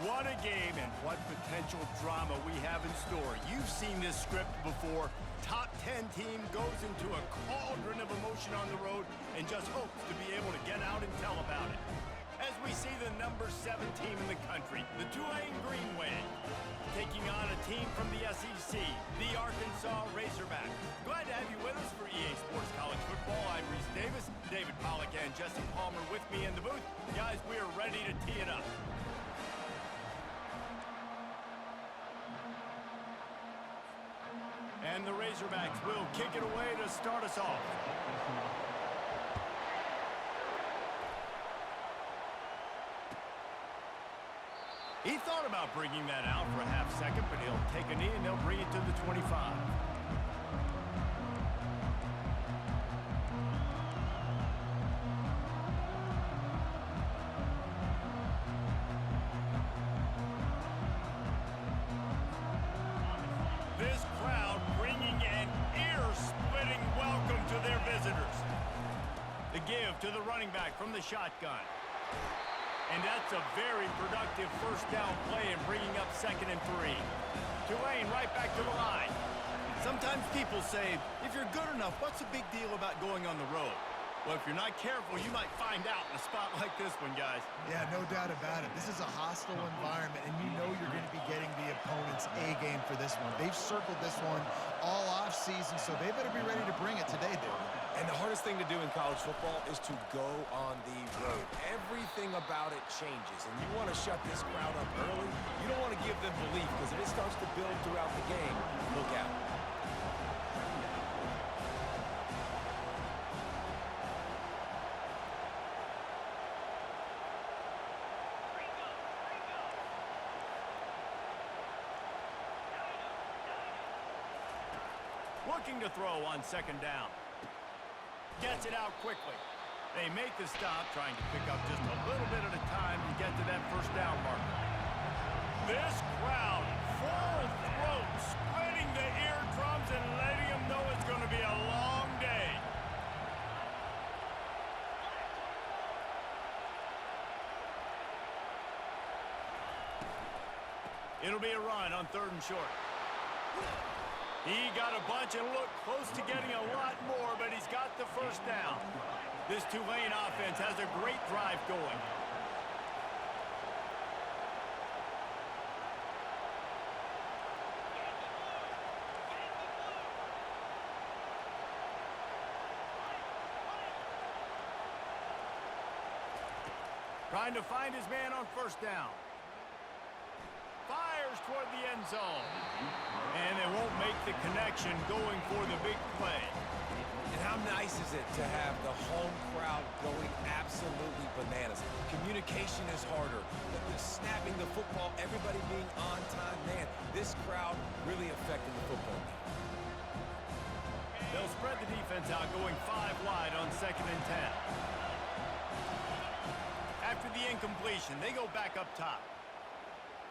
What a game and what potential drama we have in store. You've seen this script before. Top 10 team goes into a cauldron of emotion on the road and just hopes to be able to get out and tell about it. As we see the number 7 team in the country, the Tulane Green Wave, taking on a team from the SEC, the Arkansas Razorbacks. Glad to have you with us for EA Sports College Football. I'm Reese Davis, David Pollack and Jesse Palmer with me in the booth. Guys, we are ready to tee it up. And the Razorbacks will kick it away to start us off. He thought about bringing that out for a half second, but he'll take a knee and they'll bring it to the 25. This crowd bringing an ear-splitting welcome to their visitors. The give to the running back from the shotgun. And that's a very productive first down play and bringing up 2nd and 3. Tulane right back to the line. Sometimes people say, if you're good enough, what's the big deal about going on the road? Well, if you're not careful, you might find out in a spot like this one, guys. Yeah, no doubt about it. This is a hostile environment, and you know you're going to be getting the opponent's A-game for this one. They've circled this one all off-season, so they better be ready to bring it today, David. And the hardest thing to do in college football is to go on the road. Everything about it changes, and you want to shut this crowd up early. You don't want to give them belief, because if it starts to build throughout the game, look out. Looking to throw on 2nd down. Gets it out quickly. They make the stop, trying to pick up just a little bit at a time to get to that first down marker. This crowd, full throat, splitting the eardrums and letting them know it's going to be a long day. It'll be a run on 3rd and short. He got a bunch and looked close to getting a lot more, but he's got the first down. This Tulane offense has a great drive going. Trying to find his man on 1st down. Fires toward the end zone. And they won't make the connection going for the big play. And how nice is it to have the home crowd going absolutely bananas? Communication is harder. The snapping the football, everybody being on time. Man, this crowd really affecting the football game. They'll spread the defense out, going 5 wide on 2nd and 10. After the incompletion, they go back up top.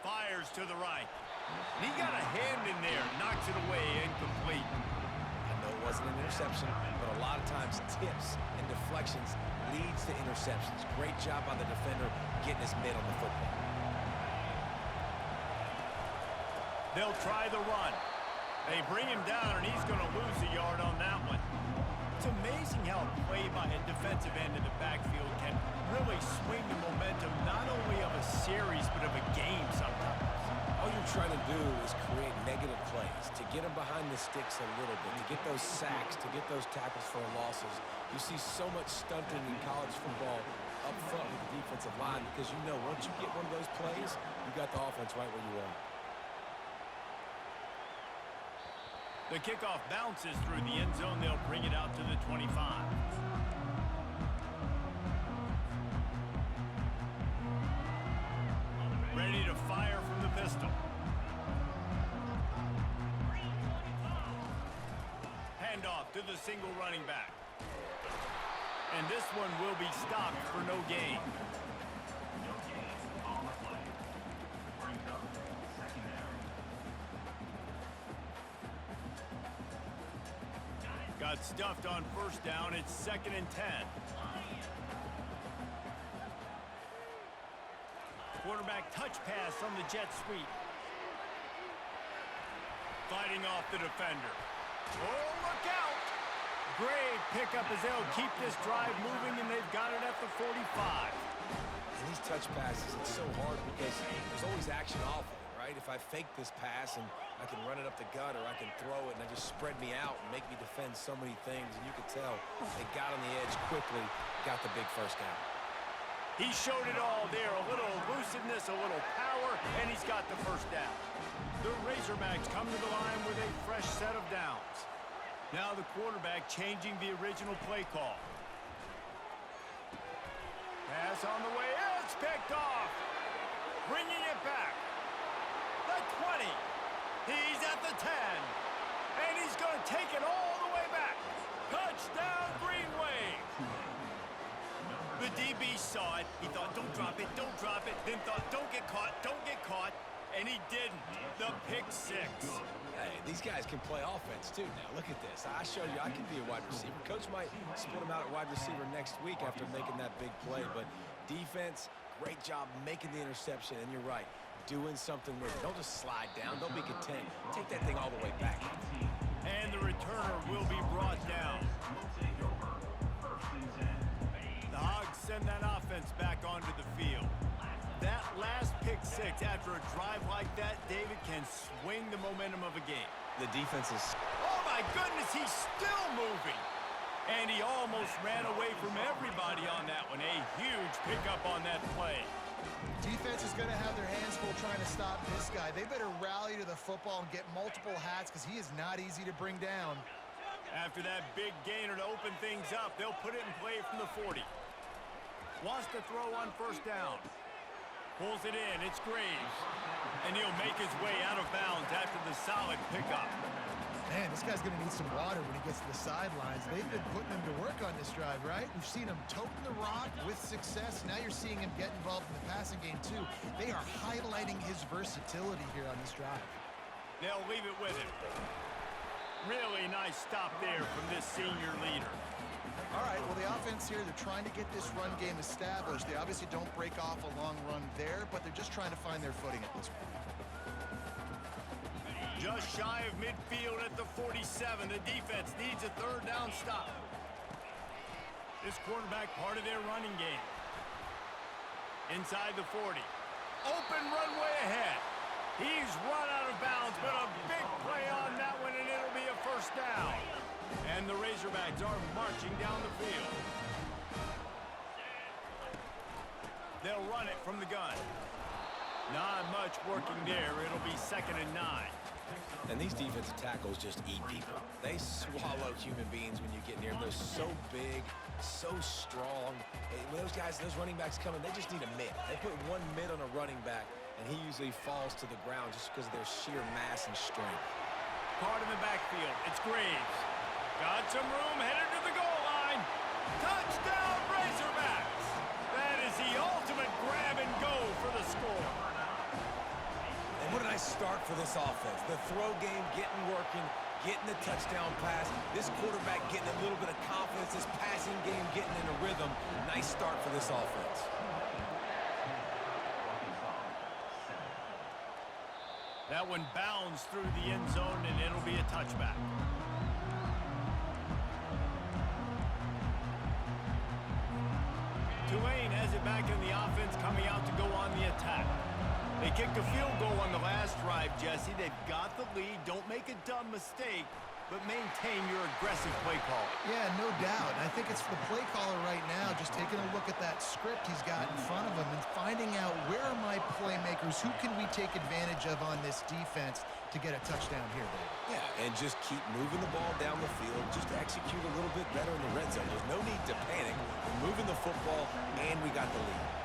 Fires to the right. And he got a hand in there, knocks it away, incomplete. I know it wasn't an interception, but a lot of times tips and deflections leads to interceptions. Great job by the defender getting his mitt on the football. They'll try the run. They bring him down, and he's going to lose a yard on that one. It's amazing how a play by a defensive end in the backfield can really swing the momentum not only of a series, but of a game sometimes. All you're trying to do is create negative plays, to get them behind the sticks a little bit, to get those sacks, to get those tackles for losses. You see so much stunting in college football up front with the defensive line because you know once you get one of those plays, you got the offense right where you are. The kickoff bounces through the end zone. They'll bring it out to the 25. Ready to fire from the pistol. Handoff to the single running back. And this one will be stopped for no gain. Got stuffed on 1st down. It's 2nd and 10. quarterback touch pass on the jet sweep. Fighting off the defender. Oh, look out! Great pickup as they'll keep this drive moving, and they've got it at the 45. And these touch passes, it's so hard because there's always action off of it, right? If I fake this pass and I can run it up the gut, or I can throw it and I just spread me out and make me defend so many things, and you could tell they got on the edge quickly, got the big first down. He showed it all there, a little elusiveness, a little power, and he's got the first down. The Razorbacks come to the line with a fresh set of downs. Now the quarterback changing the original play call. Pass on the way, it's picked off. Bringing it back. The 20. He's at the 10. And he's going to take it all the way back. Touchdown, Green Wave. The DB saw it. He thought, don't drop it, don't drop it. Then thought, don't get caught, don't get caught. And he didn't. The pick six. Hey, these guys can play offense, too. Now, look at this. I showed you I can be a wide receiver. Coach might split him out at wide receiver next week after making that big play. But defense, great job making the interception. And you're right, doing something with it. Don't just slide down. Don't be content. Take that thing all the way back. And the returner will be brought down. The Hogs send that offense back onto the field. That last pick six after a drive like that, David, can swing the momentum of a game. The defense is... Oh, my goodness, he's still moving. And he almost ran away from everybody on that one. A huge pickup on that play. Defense is going to have their hands full trying to stop this guy. They better rally to the football and get multiple hats because he is not easy to bring down. After that big gainer to open things up, they'll put it in play from the 40. Wants to throw on first down. Pulls it in, it's Graves. And he'll make his way out of bounds after the solid pickup. Man, this guy's going to need some water when he gets to the sidelines. They've been putting him to work on this drive, right? We've seen him toting the rock with success. Now you're seeing him get involved in the passing game, too. They are highlighting his versatility here on this drive. They'll leave it with him. Really nice stop there from this senior leader. All right, well, the offense here, they're trying to get this run game established. They obviously don't break off a long run there, but they're just trying to find their footing at this point. Just shy of midfield at the 47. The defense needs a third down stop. This quarterback part of their running game. Inside the 40. Open runway ahead. He's run out of bounds, but a big play on that one, and it'll be a first down. And the Razorbacks are marching down the field. They'll run it from the gun. Not much working there. It'll be 2nd and 9. And these defensive tackles just eat people. They swallow human beings when you get near them. They're so big, so strong. When those guys, those running backs come in, they just need a mid. They put one mid on a running back, and he usually falls to the ground just because of their sheer mass and strength. Part in the backfield. It's Graves. Got some room, headed to the goal line. Touchdown, Razorbacks! That is the ultimate grab and go for the score. And what a nice start for this offense. The throw game getting working, getting the touchdown pass. This quarterback getting a little bit of confidence. This passing game getting in a rhythm. Nice start for this offense. That one bounds through the end zone, and it'll be a touchback. Tulane has it back in the offense, coming out to go on the attack. They kicked a field goal on the last drive, Jesse. They've got the lead. Don't make a dumb mistake, but maintain your aggressive play call. Yeah, no doubt. And I think it's the play caller right now just taking a look at that script he's got in front of him and finding out where are my playmakers, who can we take advantage of on this defense to get a touchdown here, Dave. Yeah, and just keep moving the ball down the field. Just execute a little bit better in the red zone. There's no need to panic. We're moving the football, and we got the lead.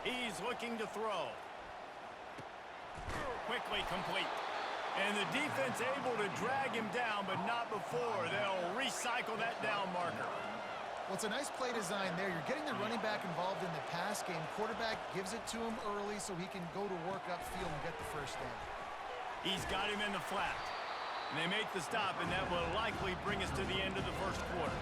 He's looking to throw. Quickly complete. And the defense able to drag him down, but not before. They'll recycle that down marker. Well, it's a nice play design there. You're getting the running back involved in the pass game. Quarterback gives it to him early so he can go to work upfield and get the first down. He's got him in the flat. And they make the stop, and that will likely bring us to the end of the first quarter.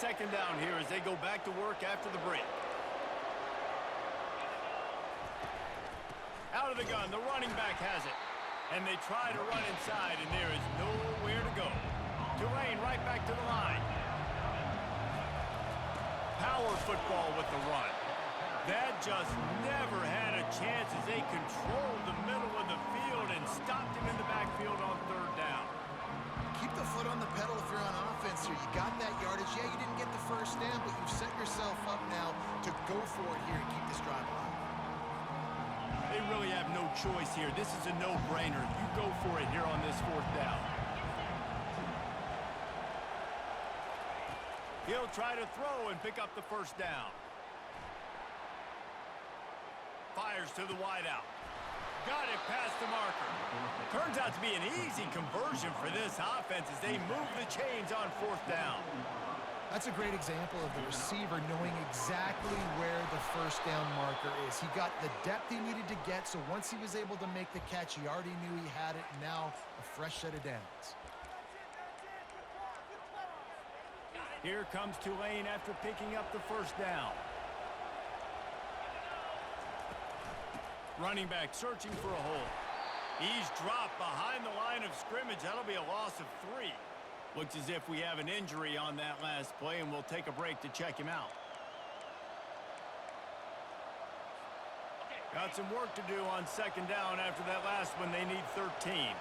Second down here as they go back to work after the break. Out of the gun, the running back has it. And they try to run inside, and there is nowhere to go. Tulane right back to the line. Power football with the run. That just never had a chance as they controlled the middle of the field and stopped him in the backfield on third down. Keep the foot on the pedal if you're on offense here. You got that yardage. Yeah, you didn't get the first down, but you've set yourself up now to go for it here and keep this drive alive. They really have no choice here. This is a no-brainer. You go for it here on this fourth down. He'll try to throw and pick up the first down. Fires to the wideout. Got it past the marker. Turns out to be an easy conversion for this offense as they move the chains on fourth down. That's a great example of the receiver knowing exactly where the first down marker is. He got the depth he needed to get, so once he was able to make the catch, he already knew he had it. Now a fresh set of downs. Here comes Tulane after picking up the first down. Running back searching for a hole. He's dropped behind the line of scrimmage. That'll be a loss of 3. Looks as if we have an injury on that last play, and we'll take a break to check him out. Got some work to do on second down after that last one. They need 13.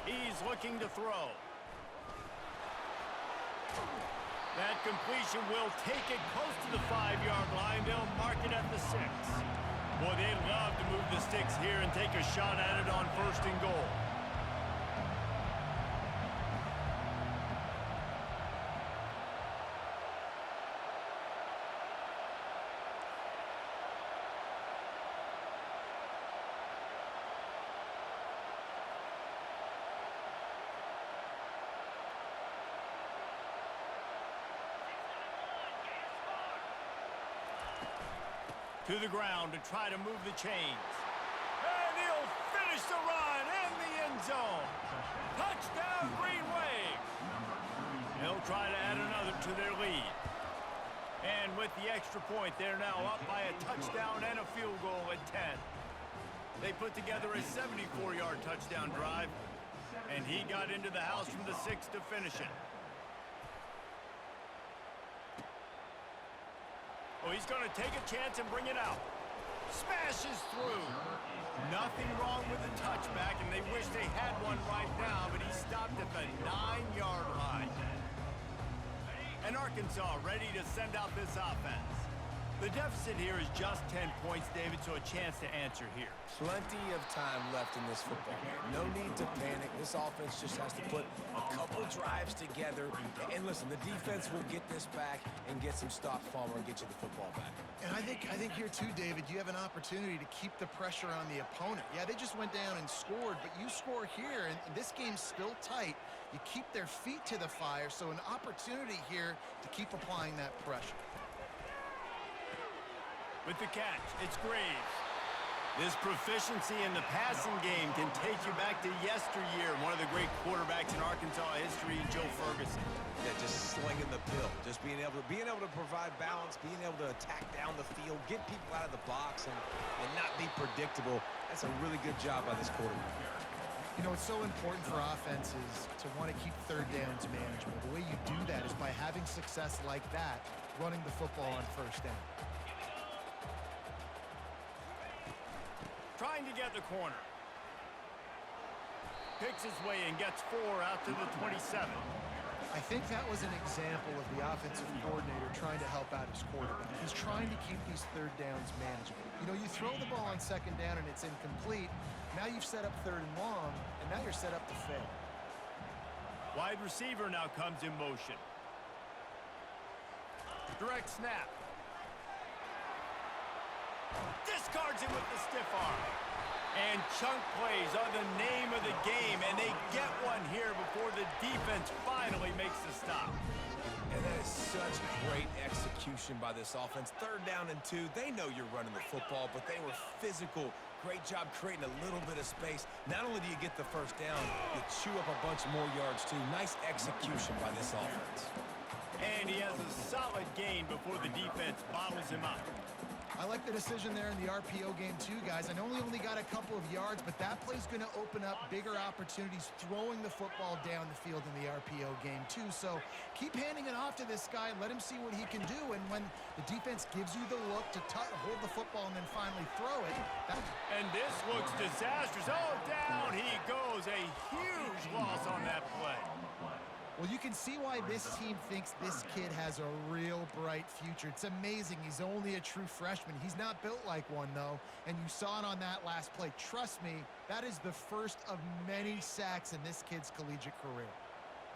He's looking to throw. That completion will take it close to the 5-yard line. They'll mark it at the 6. Boy, they'd love to move the sticks here and take a shot at it on first and goal. To the ground to try to move the chains. And he'll finish the run in the end zone. Touchdown, Green Wave. They'll try to add another to their lead. And with the extra point, they're now up by a touchdown and a field goal at 10. They put together a 74-yard touchdown drive, and he got into the house from the 6 to finish it. Oh, he's going to take a chance and bring it out. Smashes through. Nothing wrong with the touchback, and they wish they had one right now, but he stopped at the 9-yard line. And Arkansas ready to send out this offense. The deficit here is just 10 points, David, so a chance to answer here. Plenty of time left in this football game. No need to panic. This offense just has to put a couple drives together. And listen, the defense will get this back and get some stops, Palmer, and get you the football back. And I think here too, David, you have an opportunity to keep the pressure on the opponent. Yeah, they just went down and scored, but you score here, and this game's still tight. You keep their feet to the fire, so an opportunity here to keep applying that pressure. With the catch, it's Graves. This proficiency in the passing game can take you back to yesteryear. One of the great quarterbacks in Arkansas history, Joe Ferguson. Yeah, just slinging the pill, just being able to provide balance, being able to attack down the field, get people out of the box, and not be predictable. That's a really good job by this quarterback. You know, it's so important for offenses to want to keep third downs manageable. The way you do that is by having success like that, running the football on first down. Trying to get the corner. Picks his way and gets 4 out to the 27. I think that was an example of the offensive coordinator trying to help out his quarterback. He's trying to keep these third downs manageable. You know, you throw the ball on second down and it's incomplete. Now you've set up third and long, and now you're set up to fail. Wide receiver now comes in motion. Direct snap. Discards it with the stiff arm. And chunk plays are the name of the game, and they get one here before the defense finally makes the stop. And that is such great execution by this offense. 3rd down and 2. They know you're running the football, but they were physical. Great job creating a little bit of space. Not only do you get the 1st down, you chew up a bunch more yards, too. Nice execution by this offense. And he has a solid gain before the defense bottles him up. I like the decision there in the RPO game too, guys. I know he only got a couple of yards, but that play's going to open up bigger opportunities throwing the football down the field in the RPO game too. So keep handing it off to this guy. Let him see what he can do. And when the defense gives you the look to hold the football and then finally throw it. And this looks disastrous. Oh, down he goes. A huge loss on that play. Well, you can see why this team thinks this kid has a real bright future. It's amazing. He's only a true freshman. He's not built like one, though, and you saw it on that last play. Trust me, that is the first of many sacks in this kid's collegiate career.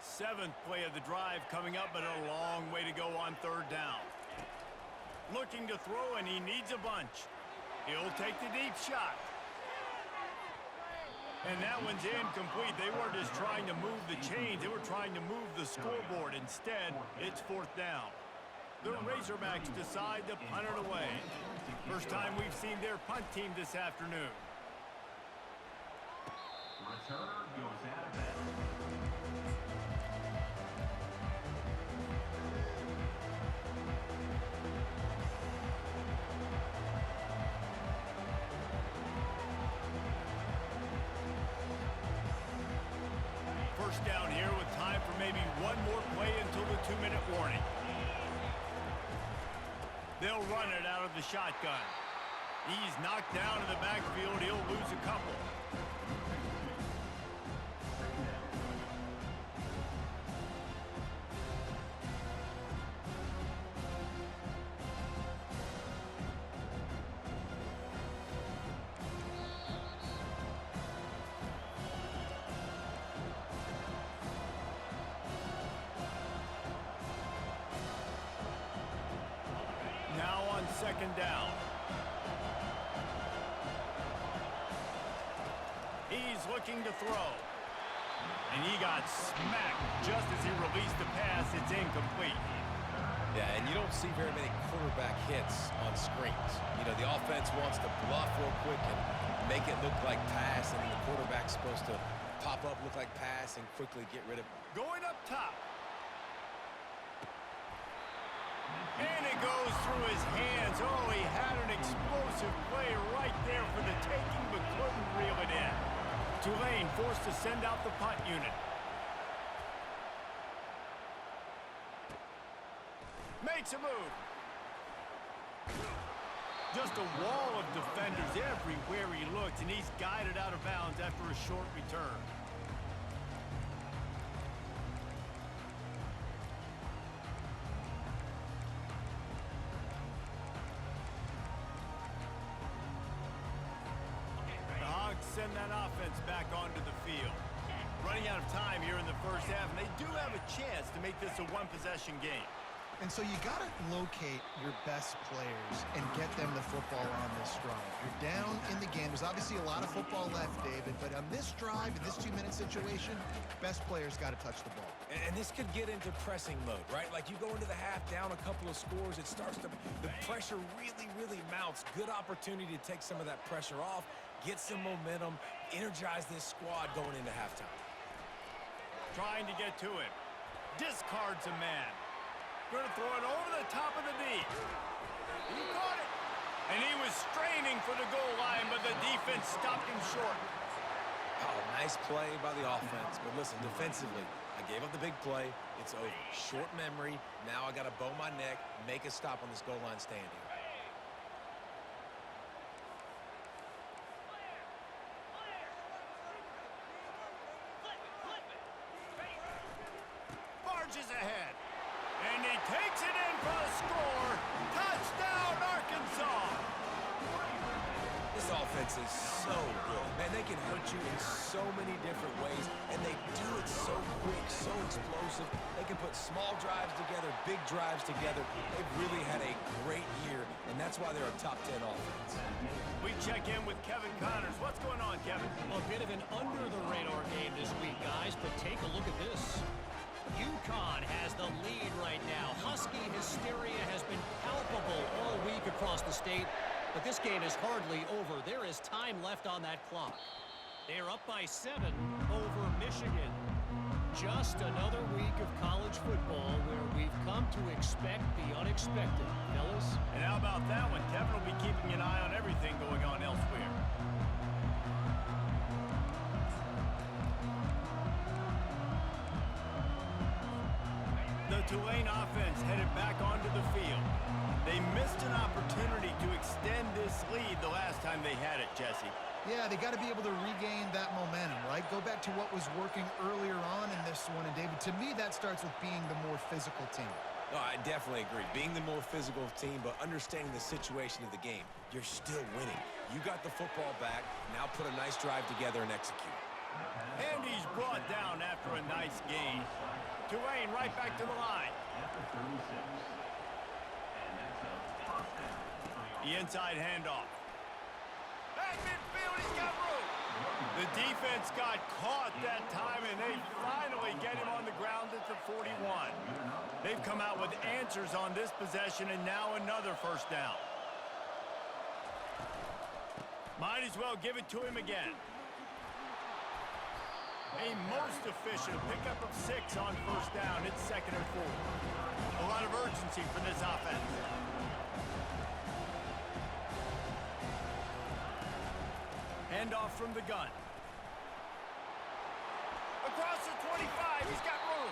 7th play of the drive coming up, but a long way to go on 3rd down. Looking to throw, and he needs a bunch. He'll take the deep shot. And that one's incomplete. They weren't just trying to move the chains. They were trying to move the scoreboard. Instead, it's 4th down. The Razorbacks decide to punt it away. First time we've seen their punt team this afternoon. Returner goes out of bounds. First down here with time for maybe one more play until the 2-minute warning. They'll run it out of the shotgun. He's knocked down in the backfield. He'll lose a couple. Now on 2nd down. He's looking to throw. And he got smacked just as he released the pass. It's incomplete. Yeah, and you don't see very many quarterback hits on screens. You know, the offense wants to bluff real quick and make it look like pass, and the quarterback's supposed to pop up, look like pass, and quickly get rid of it. Going up top. And it goes through his hands. Oh, he had an explosive play right there for the taking, but couldn't reel it in. Tulane forced to send out the punt unit. Makes a move. Just a wall of defenders everywhere he looks, and he's guided out of bounds after a short return. Send that offense back onto the field. Running out of time here in the first half, and they do have a chance to make this a one-possession game. And so you got to locate your best players and get them the football on this drive. You're down in the game. There's obviously a lot of football left, David, but on this drive, in this 2-minute situation, best players got to touch the ball. And this could get into pressing mode, right? Like you go into the half down a couple of scores, it starts to, the pressure really, really mounts. Good opportunity to take some of that pressure off, get some momentum, energize this squad going into halftime. Trying to get to it. Discards a man. Going to throw it over the top of the D. He caught it. And he was straining for the goal line, but the defense stopped him short. Oh, nice play by the offense. But listen, defensively, I gave up the big play. It's over. Short memory. Now I got to bow my neck, make a stop on this goal line stand here. forges ahead. And he takes it in for the score. Touchdown, Arkansas! This offense is so good. Man, they can hurt you in so many different ways, and they do it so quick, so explosive. They can put small drives together, big drives together. They've really had a great year, and that's why they're a top 10 offense. We check in with Kevin Connors. What's going on, Kevin? A bit of an under-the-radar game this week, guys, but take a look at this. UConn has the lead right now. Husky hysteria has been palpable all week across the state, but this game is hardly over. There is time left on that clock. They're up by 7 over Michigan. Just another week of college football where we've come to expect the unexpected, fellas. And how about that one? Kevin will be keeping an eye on everything going on elsewhere. The Tulane offense headed back onto the field. They missed an opportunity to extend this lead the last time they had it, Jesse. Yeah, they got to be able to regain that momentum, right? Go back to what was working earlier on in this one. And, David, to me, that starts with being the more physical team. No, I definitely agree. Being the more physical team, but understanding the situation of the game. You're still winning. You got the football back. Now put a nice drive together and execute. And he's brought down after a nice gain. Tulane right back to the line. The inside handoff. Back midfield, he's got room. The defense got caught that time, and they finally get him on the ground at the 41. They've come out with answers on this possession, and now another first down. Might as well give it to him again. A most efficient pickup of 6 on first down. It's 2nd and 4. A lot of urgency for this offense. Handoff from the gun. Across the 25, he's got room.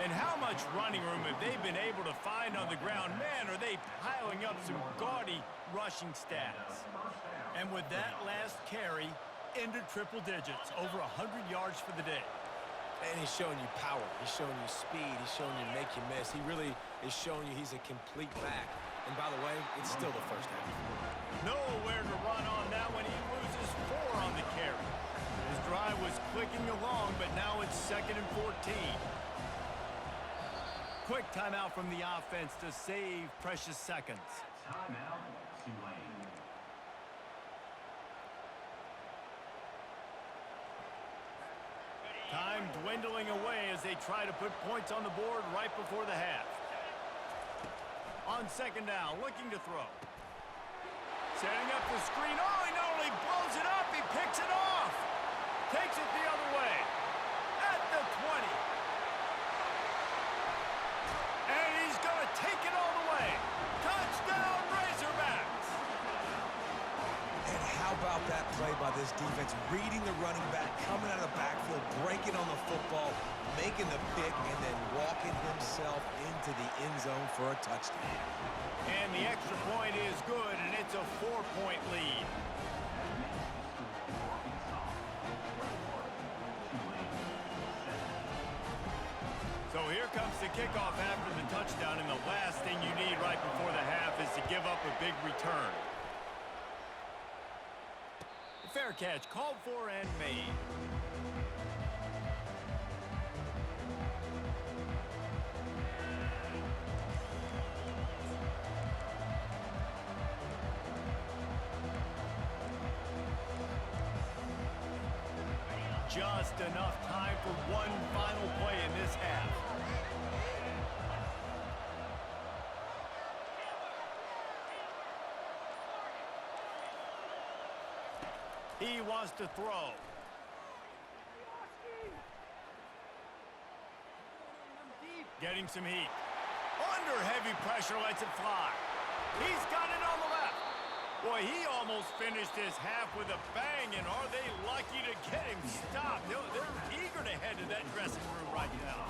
And how much running room have they been able to find on the ground? Man, are they piling up some gaudy rushing stats. And with that last carry, into triple digits, over 100 yards for the day. And he's showing you power. He's showing you speed. He's showing you make you miss. He really is showing you he's a complete back. And by the way, it's still the first half. Nowhere to run on that one. He loses 4 on the carry. His drive was clicking along, but now it's 2nd and 14. Quick timeout from the offense to save precious seconds. Timeout, Tulane. Time dwindling away as they try to put points on the board right before the half. On 2nd down, looking to throw. Setting up the screen. Oh, he not only blows it up, he picks it off. Takes it the other way. At the 20. And he's going to take it all the way. Touchdown, Razorbacks. And how about that play by this defense? Reading the running back, coming out of the backfield, breaking on the football, making the pick, and then walking himself into the end zone for a touchdown. And the extra point is good, and it's a 4-point lead. So here comes the kickoff after the touchdown, and the last thing you need right before the half is to give up a big return. Fair catch, called for and made. Just enough time for one final play in this half. He wants to throw. Getting some heat. Under heavy pressure, lets it fly. He's got it on the left. Boy, he almost finished his half with a bang, and are they lucky to get him stopped? They're eager to head to that dressing room right now.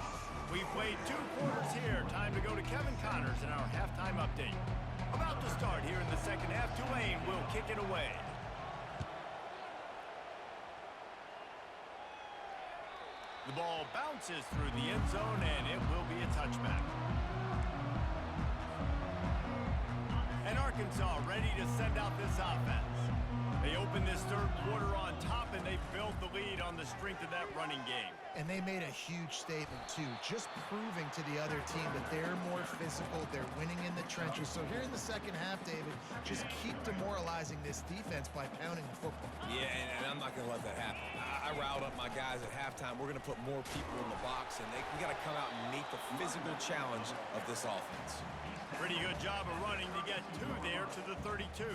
We've played 2 quarters here. Time to go to Kevin Connors in our halftime update. About to start here in the second half. Tulane will kick it away. The ball bounces through the end zone, and it will be a touchback. And Arkansas ready to send out this offense. They open this third quarter on top, and they built the lead on the strength of that running game. And they made a huge statement, too, just proving to the other team that they're more physical, they're winning in the trenches. So here in the second half, David, just keep demoralizing this defense by pounding the football. Yeah, and I'm not going to let that happen. I riled up my guys at halftime. We're going to put more people in the box, and we got to come out and meet the physical challenge of this offense. Pretty good job of running to get two there to the 32.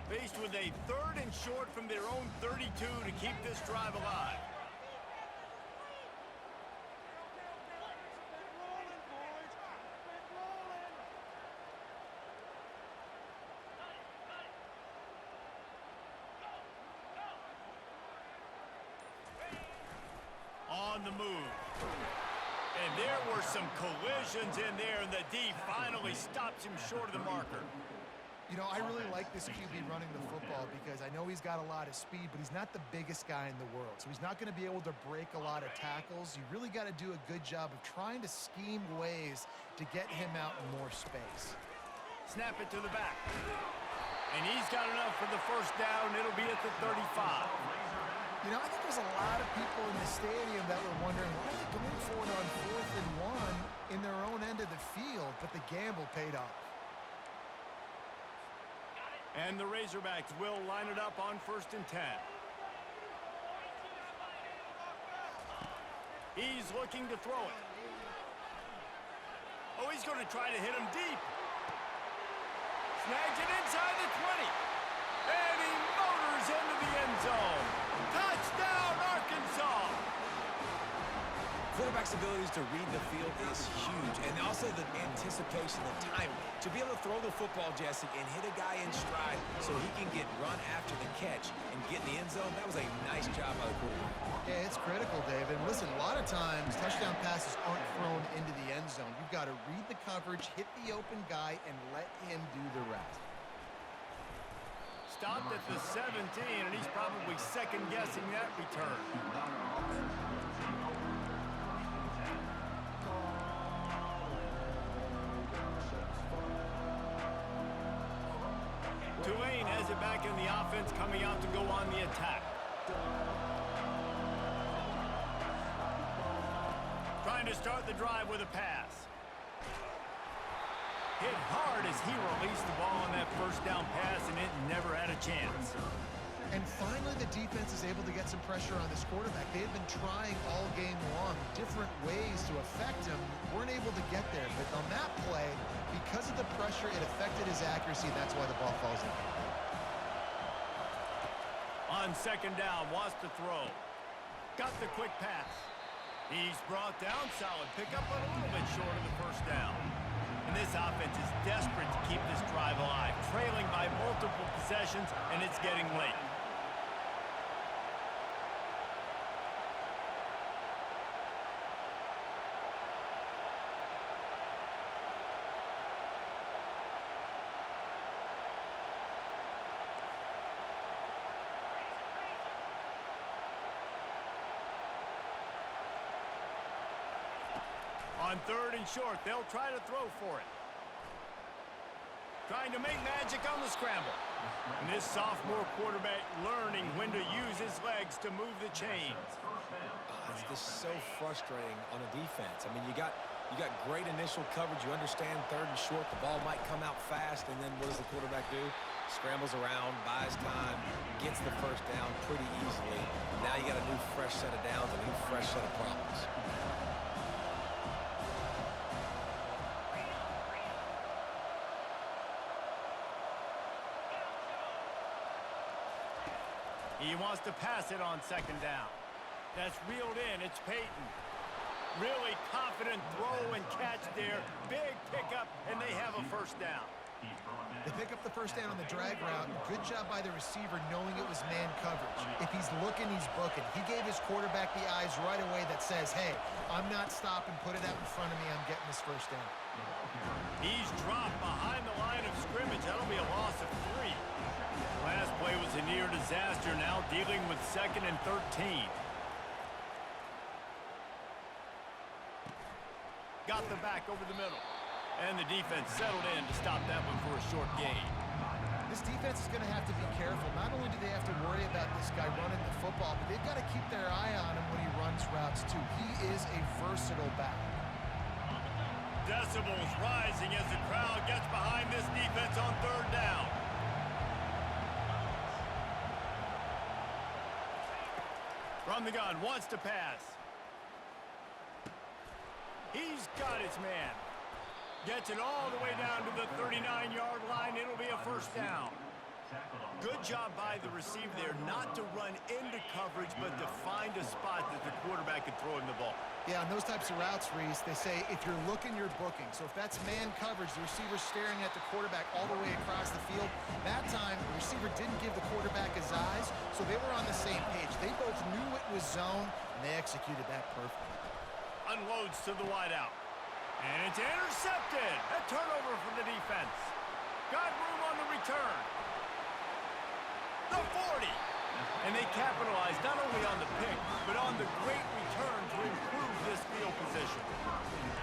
Faced with a third and short from their own 32 to keep this drive alive. On the move. And there were some collisions in there, and the D finally stops him short of the marker. You know, I really like this QB running the football because I know he's got a lot of speed, but he's not the biggest guy in the world. So he's not going to be able to break a lot of tackles. You really got to do a good job of trying to scheme ways to get him out in more space. Snap it to the back. And he's got enough for the first down. It'll be at the 35. You know, I think there's a lot of people in the stadium that were wondering, why are they going for it on 4th and 1 in their own end of the field? But the gamble paid off. And the Razorbacks will line it up on 1st and 10. He's looking to throw it. Oh, he's going to try to hit him deep. Snags it inside the 20. And he motors into the end zone. Touchdown, Arkansas! Quarterback's abilities to read the field is huge, and also the anticipation, the timing. To be able to throw the football, Jesse, and hit a guy in stride so he can get run after the catch and get in the end zone, that was a nice job by the quarterback. Yeah, it's critical, David. Listen, a lot of times touchdown passes aren't thrown into the end zone. You've got to read the coverage, hit the open guy, and let him do the rest. Stopped at the 17, and he's probably second-guessing that return. Tulane has it back in the offense, coming out to go on the attack. Trying to start the drive with a pass. Hit hard as he released the ball on that first down pass, and it never had a chance. And finally, the defense is able to get some pressure on this quarterback. They had been trying all game long different ways to affect him. Weren't able to get there. But on that play, because of the pressure, it affected his accuracy. That's why the ball falls in. On second down, wants to throw. Got the quick pass. He's brought down, solid pickup, but a little bit short of the first down. And this offense is desperate to keep this drive alive, trailing by multiple possessions, and it's getting late. On third and short, they'll try to throw for it. Trying to make magic on the scramble. And this sophomore quarterback learning when to use his legs to move the chains. It's just so frustrating on a defense. I mean, you got great initial coverage. You understand third and short. The ball might come out fast, and then what does the quarterback do? Scrambles around, buys time, gets the first down pretty easily. Now you got a new fresh set of downs, a new fresh set of problems. He wants to pass it on second down. That's reeled in. It's Peyton. Really confident throw and catch there. Big pickup, and they have a first down. They pick up the first down on the drag route. Good job by the receiver knowing it was man coverage. If he's looking, he's booking. He gave his quarterback the eyes right away that says, hey, I'm not stopping. Put it out in front of me. I'm getting this first down. He's dropped behind the line of scrimmage. That'll be a loss of 3. Last play was a near disaster. Now dealing with 2nd and 13. Got the back over the middle. And the defense settled in to stop that one for a short gain. This defense is going to have to be careful. Not only do they have to worry about this guy running the football, but they've got to keep their eye on him when he runs routes too. He is a versatile back. Decibels rising as the crowd gets behind this defense on 3rd down. From the gun, wants to pass. He's got his man. Gets it all the way down to the 39-yard line. It'll be a first down. Good job by the receiver there not to run into coverage, but to find a spot that the quarterback could throw him the ball. Yeah, on those types of routes, Reese, they say if you're looking, you're booking. So if that's man coverage, the receiver's staring at the quarterback all the way across the field. That time, the receiver didn't give the quarterback his eyes, so they were on the same page. They both knew it was zone, and they executed that perfectly. Unloads to the wideout. And it's intercepted. A turnover for the defense. Got room on the return. The 40. And they capitalized not only on the pick, but on the great return to improve this field position.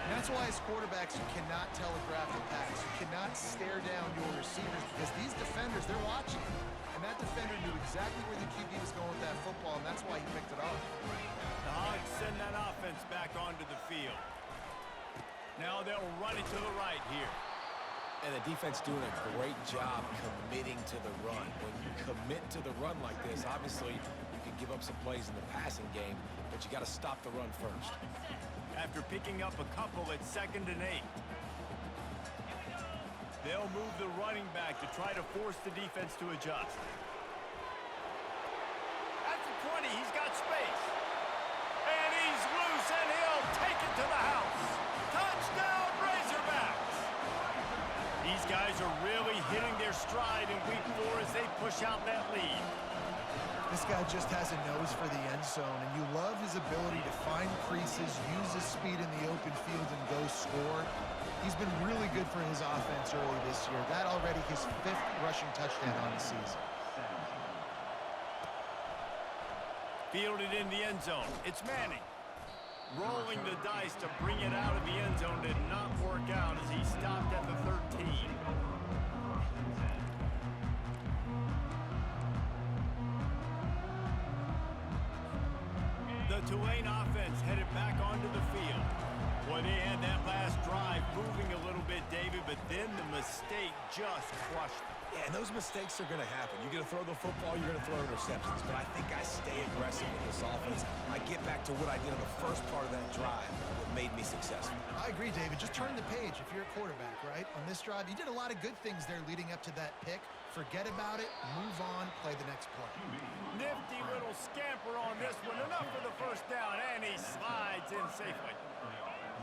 And that's why as quarterbacks, you cannot telegraph the pass. You cannot stare down your receivers because these defenders, they're watching. And that defender knew exactly where the QB was going with that football, and that's why he picked it off. The Hogs send that offense back onto the field. Now they'll run it to the right here. And the defense doing a great job committing to the run. When you commit to the run like this, obviously you can give up some plays in the passing game, but you got to stop the run first. After picking up a couple at 2nd and 8. They'll move the running back to try to force the defense to adjust. At the 20, he's got space. And he's loose, and he'll take it to the house. Touchdown, Razorbacks! These guys are really hitting their stride in week 4 as they push out that lead. This guy just has a nose for the end zone, and you love his ability to find creases, use his speed in the open field, and go score. He's been really good for his offense early this year. That already his 5th rushing touchdown on the season. Fielded in the end zone. It's Manning. Rolling the dice to bring it out of the end zone did not work out as he stopped at the 13. The Tulane offense headed back onto the field. Well, they had that last drive moving a little bit, David, but then the mistake just crushed them. Yeah, and those mistakes are going to happen. You're going to throw the football, you're going to throw interceptions. But I think I stay aggressive with this offense. I get back to what I did on the first part of that drive that made me successful. I agree, David. Just turn the page if you're a quarterback, right? On this drive, you did a lot of good things there leading up to that pick. Forget about it, move on, play the next play. Nifty little scamper on this one. Enough for the first down, and he slides in safely.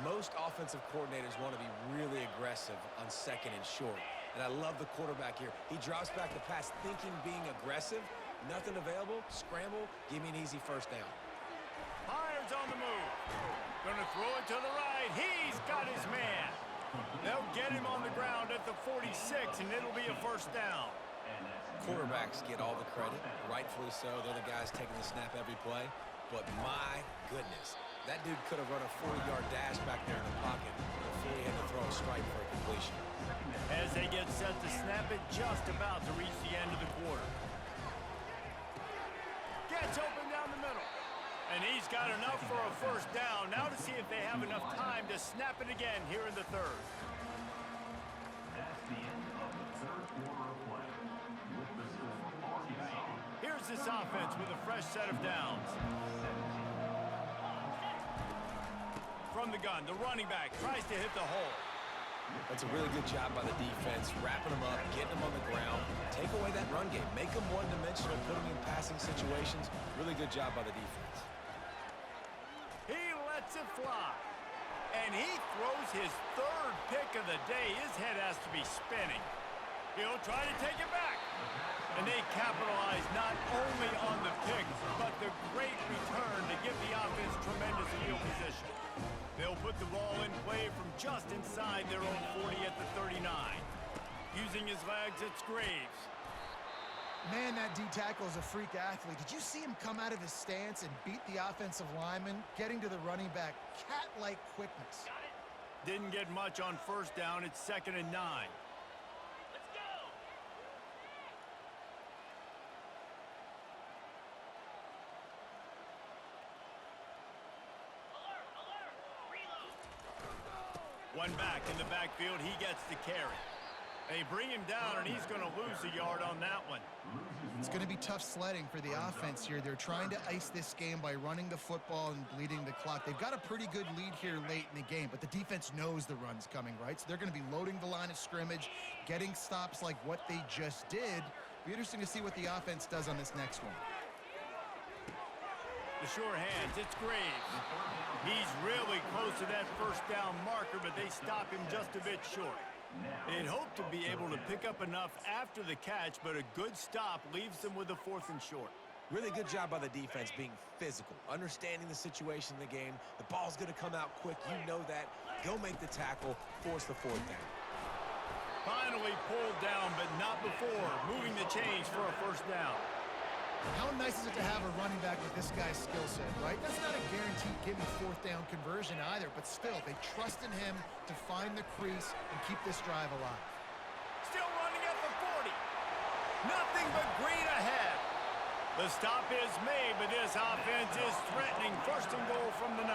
Most offensive coordinators want to be really aggressive on 2nd and short. And I love the quarterback here. He drops back the pass thinking being aggressive. Nothing available. Scramble. Give me an easy first down. Hines on the move. Gonna throw it to the right. He's got his man. They'll get him on the ground at the 46, and it'll be a first down. Quarterbacks get all the credit. Rightfully so. They're the guys taking the snap every play. But my goodness, that dude could have run a 40-yard dash back there in the pocket before he had to throw a strike for a completion. As they get set to snap it, just about to reach the end of the quarter. Gets open down the middle. And he's got enough for a first down. Now to see if they have enough time to snap it again here in the 3rd. That's the end of the 3rd quarter of play. With the score 47. Here's this offense with a fresh set of downs. From the gun, the running back tries to hit the hole. That's a really good job by the defense, wrapping them up, getting them on the ground. Take away that run game. Make them one-dimensional, put them in passing situations. Really good job by the defense. He lets it fly. And he throws his third pick of the day. His head has to be spinning. He'll try to take it back. And they capitalize not only on the pick, but the great return to give the offense tremendous field position. They'll put the ball in play from just inside their own 40 at the 39. Using his legs, it's Graves. Man, that D-tackle is a freak athlete. Did you see him come out of his stance and beat the offensive lineman, getting to the running back? Cat-like quickness. Didn't get much on first down. It's 2nd and 9. One back in the backfield, he gets the carry. They bring him down, and he's going to lose a yard on that one. It's going to be tough sledding for the offense here. They're trying to ice this game by running the football and bleeding the clock. They've got a pretty good lead here late in the game, but the defense knows the run's coming, right? So they're going to be loading the line of scrimmage, getting stops like what they just did. Be interesting to see what the offense does on this next one. The sure hands, it's Graves. He's really close to that first down marker, but they stop him just a bit short. They'd hope to be able to pick up enough after the catch, but a good stop leaves them with a 4th and short. Really good job by the defense being physical, understanding the situation in the game. The ball's going to come out quick. You know that. Go make the tackle, force the 4th down. Finally pulled down, but not before moving the chains for a first down. How nice is it to have a running back with this guy's skill set, right? That's not a guaranteed give-me 4th down conversion either, but still, they trust in him to find the crease and keep this drive alive. Still running at the 40. Nothing but green ahead. The stop is made, but this offense is threatening 1st and goal from the 9.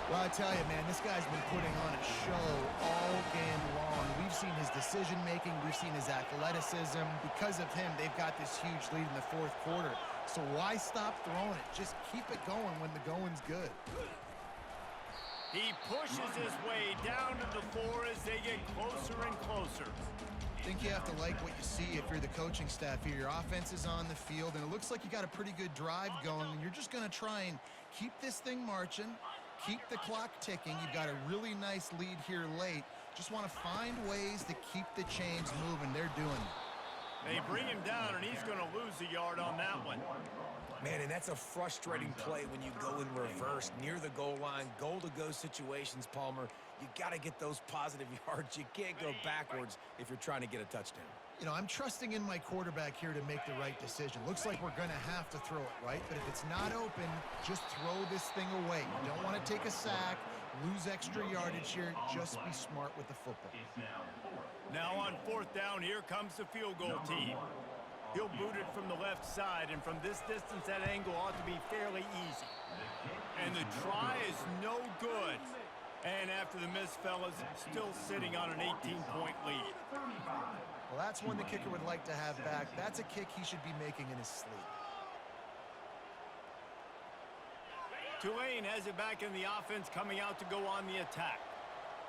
Well, I tell you, man, this guy's been putting on a show all game long. We've seen his decision-making. We've seen his athleticism. Because of him, they've got this huge lead in the 4th quarter. So why stop throwing it? Just keep it going when the going's good. He pushes his way down to the floor as they get closer and closer. I think you have to like what you see if you're the coaching staff here. Your offense is on the field, and it looks like you got a pretty good drive going, and you're just going to try and keep this thing marching. Keep the clock ticking. You've got a really nice lead here late. Just want to find ways to keep the chains moving. They're doing it. They bring him down, and he's going to lose a yard on that one. Man, and that's a frustrating play when you go in reverse near the goal line, goal-to-go situations, Palmer. You got to get those positive yards. You can't go backwards if you're trying to get a touchdown. You know, I'm trusting in my quarterback here to make the right decision. Looks like we're going to have to throw it, right? But if it's not open, just throw this thing away. You don't want to take a sack, lose extra yardage here. Just be smart with the football. Now on 4th down, here comes the field goal team. He'll boot it from the left side, and from this distance, that angle ought to be fairly easy. And the try is no good. And after the miss, fellas, still sitting on an 18-point lead. Well, that's one the kicker would like to have back. That's a kick he should be making in his sleep. Tulane has it back in the offense, coming out to go on the attack.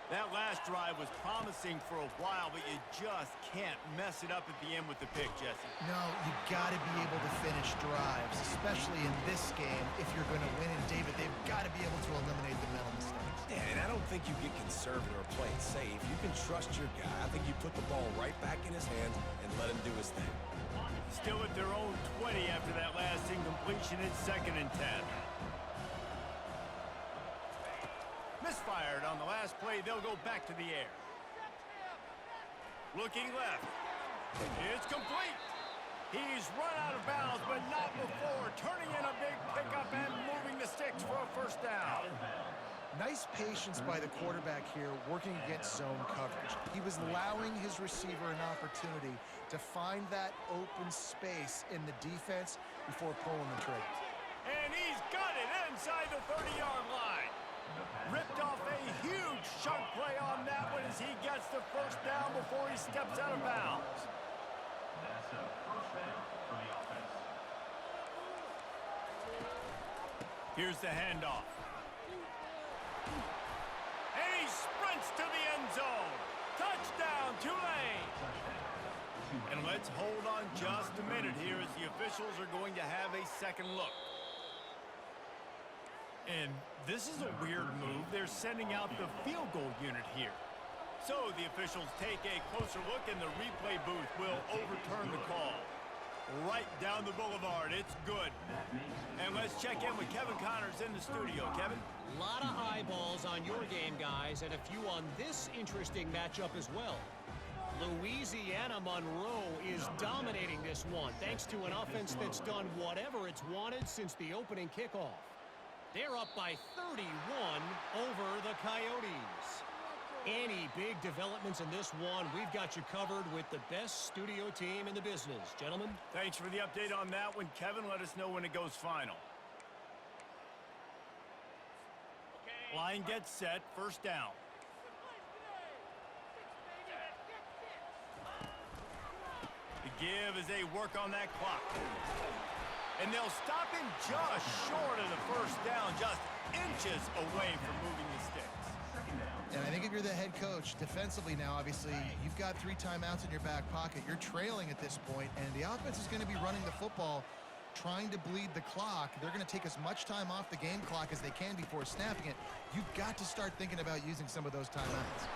That last drive was promising for a while, but you just can't mess it up at the end with the pick, Jesse. No, you got to be able to finish drives, especially in this game if you're going to win. And, David, they've got to be able to eliminate the mental mistakes. Yeah, and I don't think you get conservative or play it safe. You can trust your guy. I think you put the ball right back in his hands and let him do his thing. Still at their own 20 after that last incompletion. It's 2nd and 10. Misfired on the last play. They'll go back to the air. Looking left. It's complete. He's run out of bounds, but not before. Turning in a big pickup and moving the sticks for a first down. Nice patience by the quarterback here, working against zone coverage. He was allowing his receiver an opportunity to find that open space in the defense before pulling the trigger. And he's got it inside the 30-yard line. Ripped off a huge chunk play on that one as he gets the first down before he steps out of bounds. That's a first down for the offense. Here's the handoff. And he sprints to the end zone. Touchdown, Tulane. And let's hold on just a minute here as the officials are going to have a second look. And this is a weird move. They're sending out the field goal unit here. So the officials take a closer look, and the replay booth will overturn the call. Right down the boulevard. It's good. And let's check in with Kevin Connors in the studio. Kevin? A lot of eyeballs on your game, guys, and a few on this interesting matchup as well. Louisiana Monroe is dominating this one, thanks to an offense that's done whatever it's wanted since the opening kickoff. They're up by 31 over the Coyotes. Any big developments in this one, we've got you covered with the best studio team in the business. Gentlemen? Thanks for the update on that one, Kevin. Let us know when it goes final. Line gets set. First down. The give as they work on that clock. And they'll stop him just short of the first down, just inches away from moving the sticks. And I think if you're the head coach, defensively now, obviously, you've got 3 timeouts in your back pocket. You're trailing at this point, and the offense is going to be running the football, trying to bleed the clock. They're going to take as much time off the game clock as they can before snapping it. You've got to start thinking about using some of those timeouts.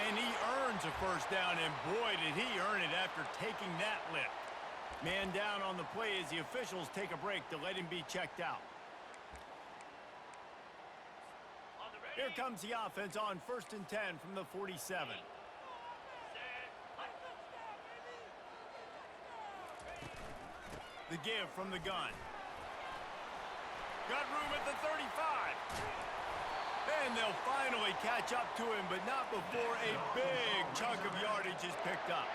And he earns a first down, and boy, did he earn it after taking that lift. Man down on the play as the officials take a break to let him be checked out. Here comes the offense on 1st and 10 from the 47. The give from the gun. Got room at the 35. And they'll finally catch up to him, but not before a big chunk of yardage is picked up.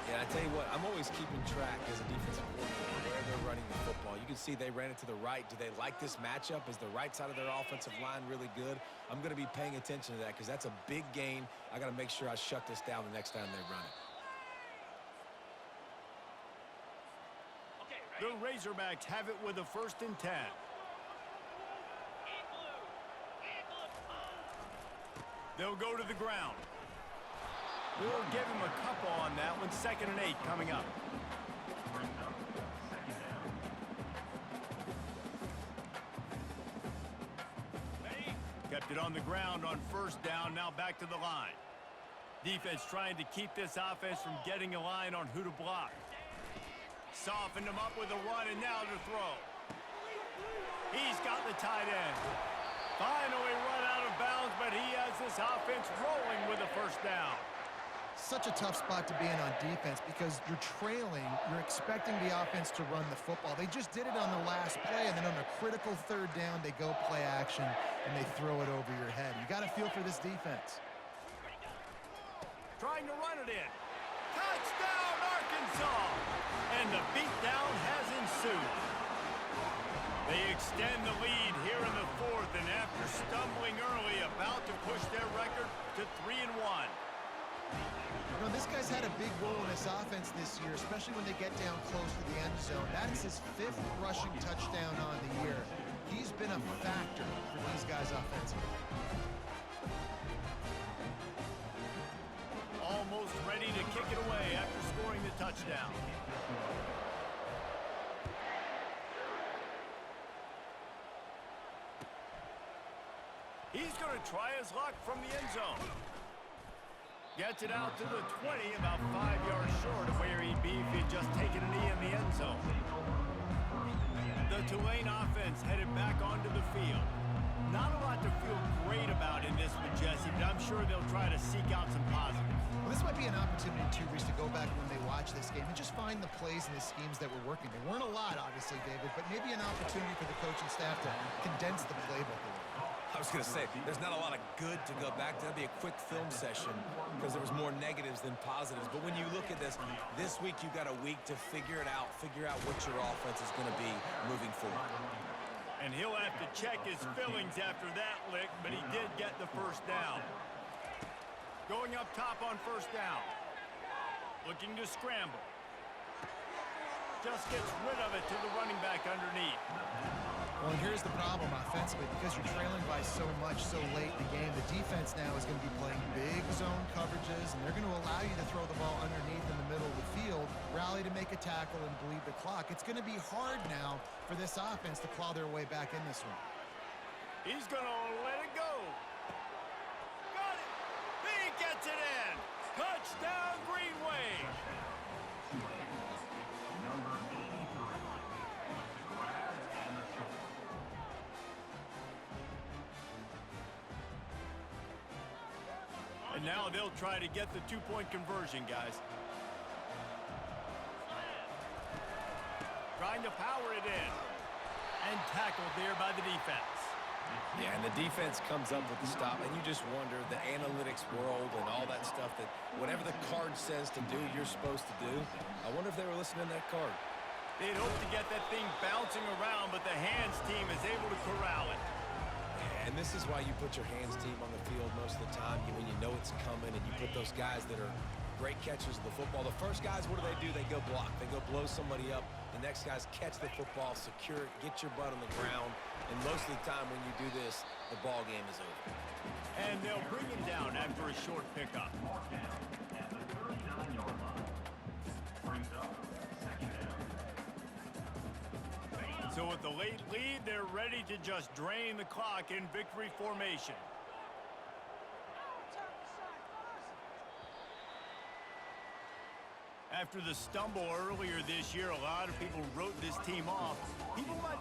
Yeah, I tell you what, I'm always keeping track as a defensive coordinator where they're running the football. You can see they ran it to the right. Do they like this matchup? Is the right side of their offensive line really good? I'm going to be paying attention to that because that's a big gain. I got to make sure I shut this down the next time they run it. The Razorbacks have it with a 1st and 10. They'll go to the ground. We'll give him a couple on that one. 2nd and 8 coming up. Kept it on the ground on 1st down. Now back to the line. Defense trying to keep this offense from getting a line on who to block. Softened him up with a run, and now to throw. He's got the tight end. Finally run out of bounds, but he has this offense rolling with a 1st down. Such a tough spot to be in on defense because you're trailing. You're expecting the offense to run the football. They just did it on the last play, and then on a critical 3rd down, they go play action, and they throw it over your head. You got to feel for this defense. Trying to run it in. Touchdown, Arkansas! And the beatdown has ensued. They extend the lead here in the 4th, and after stumbling early, about to push their record to 3-1. You know, this guy's had a big role in this offense this year, especially when they get down close to the end zone. That is his 5th rushing touchdown on the year. He's been a factor for these guys offensively. Almost ready to kick it away after scoring the touchdown. He's going to try his luck from the end zone. Gets it out to the 20, about 5 yards short of where he'd be if he'd just taken a knee in the end zone. The Tulane offense headed back onto the field. Not a lot to feel great about in this one, Jesse, but I'm sure they'll try to seek out some positives. Well, this might be an opportunity, too, Reese, to go back when they watch this game and just find the plays and the schemes that were working. There weren't a lot, obviously, David, but maybe an opportunity for the coaching staff to condense the playbook a little. I was going to say, there's not a lot of good to go back to. That'd be a quick film session because there was more negatives than positives. But when you look at this week you got a week to figure it out, figure out what your offense is going to be moving forward. And he'll have to check his fillings after that lick, but he did get the 1st down. Going up top on 1st down. Looking to scramble. Just gets rid of it to the running back underneath. Well, and here's the problem offensively. Because you're trailing by so much so late in the game, the defense now is going to be playing big zone coverages, and they're going to allow you to throw the ball underneath in the middle of the field, rally to make a tackle, and bleed the clock. It's going to be hard now for this offense to claw their way back in this one. He's going to let it go. Got it. He gets it in. Touchdown, Green Wave. Number 83 with the grab and the score. And now they'll try to get the two-point conversion, guys. Trying to power it in. And tackled there by the defense. Yeah, and the defense comes up with the stop, and you just wonder, the analytics world and all that stuff, that whatever the card says to do, you're supposed to do. I wonder if they were listening to that card. They'd hope to get that thing bouncing around, but the hands team is able to corral it. And this is why you put your hands team on the field most of the time, when you know it's coming, and you put those guys that are great catchers of the football. The first guys, what do? They go block. They go blow somebody up. The next guys catch the football, secure it, get your butt on the ground. And most of the time when you do this, the ball game is over. And they'll bring him down after a short pickup. Mark down at the 39-yard line. Brings up second down. So with the late lead, they're ready to just drain the clock in victory formation. After the stumble earlier this year, a lot of people wrote this team off. People might